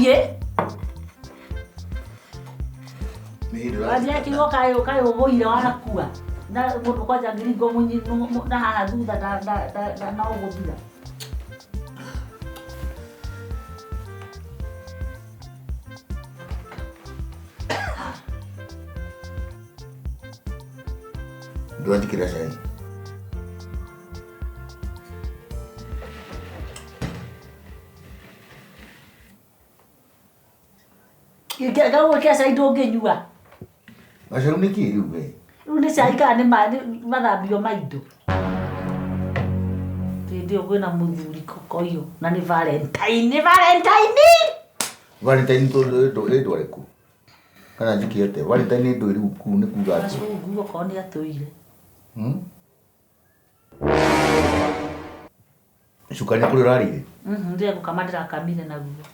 Ndathie. Wajia kigo kayo boire wanakua. Na mundu kwaja ngirigo munyi na haha thutha da na uguthira. Doa dikira sai. Ikaga uke sai ndunginyua. Acha uniki riu we. Une sai kana mathambio maindo. Ndio kwina muthuri kokoyo na ni Valentine. Valentine to reku. Kana jikiete Valentine ndo riu ku ni kuga ati. Guo koni atuire. Shukani kule rari. Ndio kukamandira kamile na guo.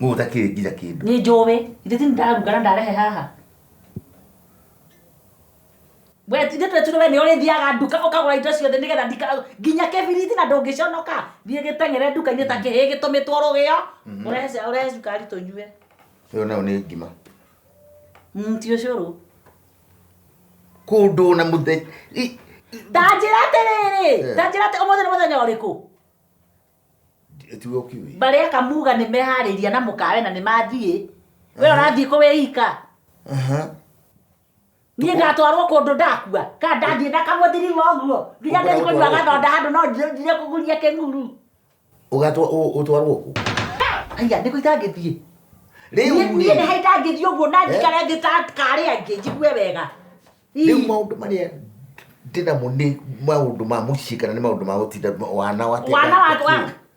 Ngutakire nginya kindu. Ni njowe, ithiti ndarugana ndarehe haha. We tithitwe tuwe ni uri thiaga nduka ukagura indo ciothe nigetha nginya kebiriti na ndungiconoka. Thie gitengere nduka-ini ta kihi gitumitwo rugio. Urehe cukari tunyue. Yo nao ni ngima. Ti ucuru. Kundu na muthe. Tanjira atiriri. Tanjira ati umuthi ni muthenya uriku. Tiwe ukiwi. Baria kamuga ni mehariria na mukawe na ni mathie. We urathie ku wiika. Niĩ ngatwarwo kũndũ ndakua. Ka ndathiĩ ndakamũthirima ũguo. Nginya ndĩkũnyua gathonda handũ no ndire kũguria kĩng'uru. Ũtwarwo kũ? Aya nĩkũ itangĩthiĩ. Rĩu niĩ nĩ haitangĩthiĩ ũguo na njikare ngĩtakarĩ angĩ njigue wega. Rĩu maũndũ marĩa ndĩnamo nĩ maũndũ ma mũciĩ kana nĩ maũndũ ma gũtinda wana wa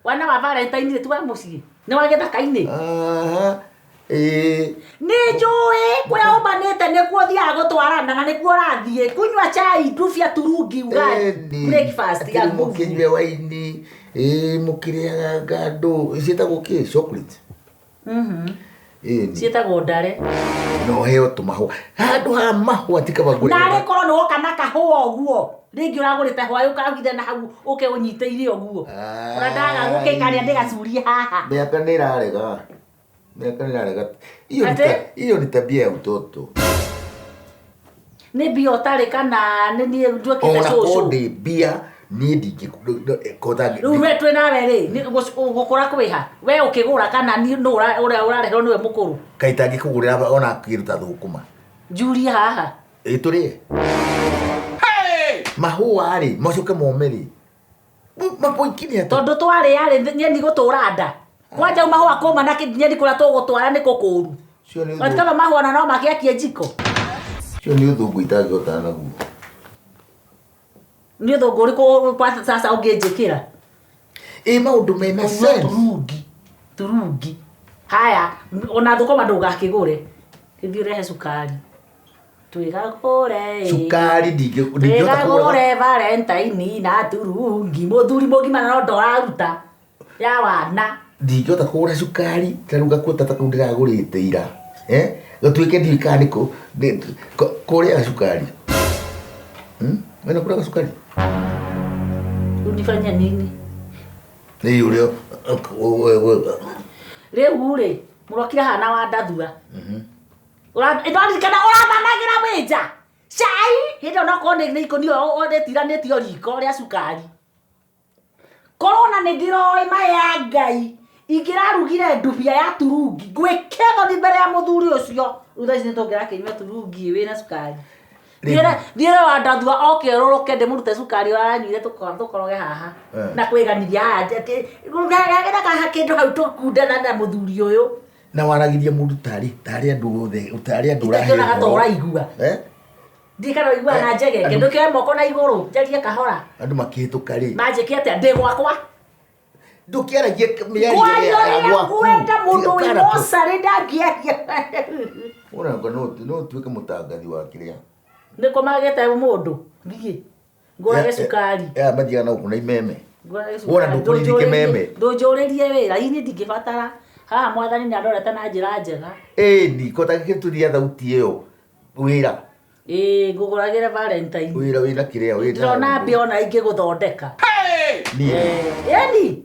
wana wa Valentine tu wa mũciĩ. Nĩ wa gĩthaka-inĩ. Nĩ njũĩ kũrĩa ũmanĩte nĩkuo thiaga gũtwarana na nĩkuo ũrathiĩ kunyua chai ndubia turungi ugali breakfast ya mũkĩnyue waini mũkĩrĩaga ngandũ ciĩtagwo kĩ chocolate ciĩtagwo ndare no heo tũmahũa handũ ha mahũa tikabagũre narĩ korwo nĩ woka na kahũa ũguo rĩngĩ ũragũrĩte hwaĩ ũkagithe na hau ũke ũnyitĩire ũguo ũrandaga gũkĩkarĩa ndĩgacurie haha mĩaka nĩ ĩrarega hiyo ni tabia ya utoto. Ni bia ũtarĩ kana nĩ niĩ nduĩkĩte cũcũ. Ona kodi bia niĩ ndingĩkotha. Rĩu we twĩ nawe rĩ gũkũra kwĩha we ũkĩgũra kana niĩ ũrĩa ũrareherwo nĩwe mũkũrũ. Kaĩ itangĩkũgũrĩra ona kĩruta thũkũma. Njurie haha. Tũrĩe. Mahũa rĩ macoke mome rĩ. Mapoikinia tondũ twarĩa rĩ nyeni gũtũra nda. Kwanja mahũa kũma na nyeni kũrĩa tũgũtwara nĩ kũkũru. Watikaba mahũa na no makĩakie njiko. Cio nĩ ũthũngũ itangĩhotana naguo. Nĩ ũthũngũ ũrĩkũ sasa ũngĩnjĩkĩra? Maũndũ mena sense. Turungi. Haya, ona thũkũma ndũgakĩgũre. Gĩthiĩ ũrehe cukari. Twĩgagũre. Cukari twĩgagũre Valentine na turungi. Mũthuri mũgima na no ndoraruta. Ya wana. Ndingĩhota kũgũra cukari ta rĩu gakuota ta kũu ndĩragũrĩte ira gatuĩke ndikanĩkũ kũrĩa cukari wena kũraga cukari unifanya nini rĩu rĩu mũrokire hana wa ndathua ũraririkana ũrathanagĩra wĩnja cai hĩndĩ ona korwo nĩ ikũnia ndĩtiranĩtio riko rĩa cukari korwo na nĩ ndĩroĩ maya Ngai ingĩrarugire ndubia ya turungi gwĩkego mbere ya mũthuri ũcio rĩu thaa ici nĩtũngĩrakĩnyua turungi wĩna cukari thiĩre wa ndathua oke ũrũrũke ndĩmũrute cukari waranyuire tũkoroge haha na kwĩganithia haha gagĩthaka kĩndũ hau tũkundana na mũthuri ũyũ na waragirie mũndũ tarĩ andũ othe tarĩ andũ ũrahĩra ta ũraigua ndikana igua na njege kĩndũ kĩa moko na igũrũ njarie kahora andũ makĩhĩtũka rĩ manjĩke atĩa ndĩ gwakwa ndũkĩaragia mĩario gwaku kwenda mũndũ wĩmoca rĩ ndangĩaria ũranga no tuĩke mũtangathi wa kĩrĩa nĩkũ magĩte mũndũ thiĩ ngũrage cukari mathiaga na gũkũ na imeme wona ndũkũririke meme ndũnjũrĩrie wĩra ini ndingĩbatara haha mwathani nĩandorete na njĩra njega ĩni kotagĩturia thauti ĩyo wĩra ngũgũragĩre Valentine wĩra kĩrĩa ndĩrona mbia ona ingĩgũthondeka niĩ ĩni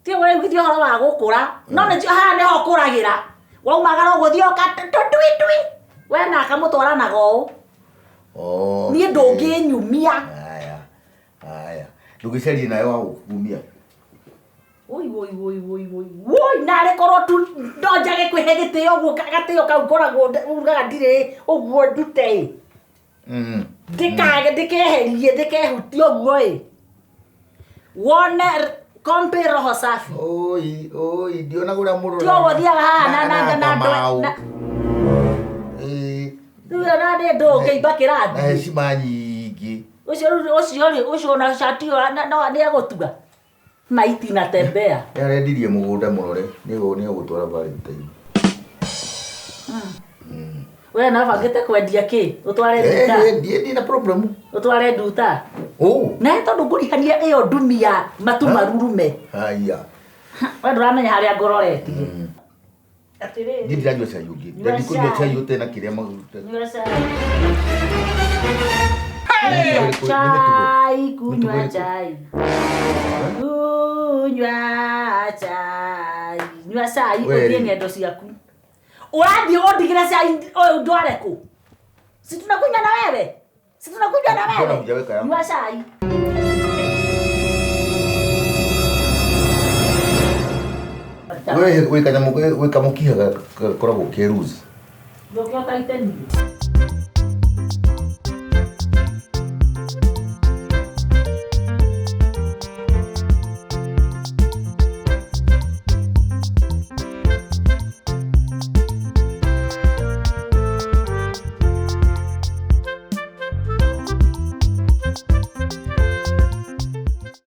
Ti wewe githio horo wa gukura. No ne ha ne ho kuragira. Waumagara guthio ka twi. We na kamutwara na go. Oh. Ni ndunginyumia. Haya. Ndugicari nayo wa gukumia. Woi nare korwo tu ndonjage kwihe gitio guo gatio kau koragwo ugaga ndire uguo ndute. Ndikeherie ndikehutie uguo wone kompe roho safi. Oi ndiona guria murura. Tio gothiaga haha na ndo. Ndio nade ndo ngeiba kirathi. Heshima nyingi. Ucio na shati no ni agotuga. Maiti na tembea. Yarendirie mugunda murore ni gutwara Valentine. We na bangite kwendia ki? Utware nduta. Ndina problem. Utware nduta. Na tondu ngurihania iyo ndumia matu marurume. Haya. We nduramenya haria ngororetie. Atire. Ndiranyua cai ungi. Ndikunyua cai ute na kiria maguta. Nyua cai. Kunywa chai. Nyua cai uthie ng'endo ciaku. Urathie undigire cai uyu ndware ku? Si tunakunywa na wewe? Nyua cai. We kanyamu we kamukiha koragwo kiruzi. Ndokio taiteni.